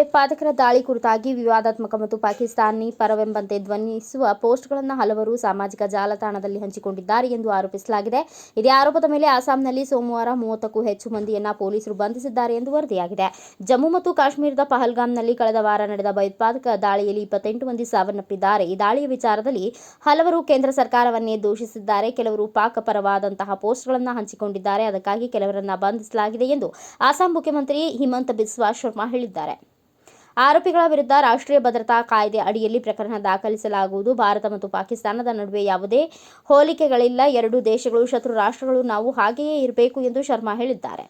ಭಯೋತ್ಪಾದಕರ ದಾಳಿ ಕುರಿತಾಗಿ ವಿವಾದಾತ್ಮಕ ಮತ್ತು ಪಾಕಿಸ್ತಾನಿ ಪರವೆಂಬಂತೆ ಧ್ವನಿಸುವ ಪೋಸ್ಟ್ಗಳನ್ನು ಹಲವರು ಸಾಮಾಜಿಕ ಜಾಲತಾಣದಲ್ಲಿ ಹಂಚಿಕೊಂಡಿದ್ದಾರೆ ಎಂದು ಆರೋಪಿಸಲಾಗಿದೆ. ಇದೇ ಆರೋಪದ ಮೇಲೆ ಅಸ್ಸಾಂನಲ್ಲಿ ಸೋಮವಾರ 30ಕ್ಕೂ ಹೆಚ್ಚು ಮಂದಿಯನ್ನು ಪೊಲೀಸರು ಬಂಧಿಸಿದ್ದಾರೆ ಎಂದು ವರದಿಯಾಗಿದೆ. ಜಮ್ಮು ಮತ್ತು ಕಾಶ್ಮೀರದ ಪಹಲ್ಗಾಮ್ನಲ್ಲಿ ಕಳೆದ ವಾರ ನಡೆದ ಭಯೋತ್ಪಾದಕ ದಾಳಿಯಲ್ಲಿ 28 ಮಂದಿ ಸಾವನ್ನಪ್ಪಿದ್ದಾರೆ. ಈ ದಾಳಿಯ ವಿಚಾರದಲ್ಲಿ ಹಲವರು ಕೇಂದ್ರ ಸರ್ಕಾರವನ್ನೇ ದೂಷಿಸಿದ್ದಾರೆ. ಕೆಲವರು ಪಾಕ್ ಪರವಾದಂತಹ ಪೋಸ್ಟ್ಗಳನ್ನು ಹಂಚಿಕೊಂಡಿದ್ದಾರೆ. ಅದಕ್ಕಾಗಿ ಕೆಲವರನ್ನ ಬಂಧಿಸಲಾಗಿದೆ ಎಂದು ಅಸ್ಸಾಂ ಮುಖ್ಯಮಂತ್ರಿ ಹಿಮಂತ ಬಿಸ್ವಾ ಶರ್ಮಾ ಹೇಳಿದ್ದಾರೆ. ಆರೋಪಿಗಳ ವಿರುದ್ಧ ರಾಷ್ಟ್ರೀಯ ಭದ್ರತಾ ಕಾಯ್ದೆ ಅಡಿಯಲ್ಲಿ ಪ್ರಕರಣ ದಾಖಲಿಸಲಾಗುವುದು. ಭಾರತ ಮತ್ತು ಪಾಕಿಸ್ತಾನದ ನಡುವೆ ಯಾವುದೇ ಹೋಲಿಕೆಗಳಿಲ್ಲ. ಎರಡೂ ದೇಶಗಳು ಶತ್ರು ರಾಷ್ಟ್ರಗಳು. ನಾವು ಹಾಗೆಯೇ ಇರಬೇಕು ಎಂದು ಶರ್ಮಾ ಹೇಳಿದ್ದಾರೆ.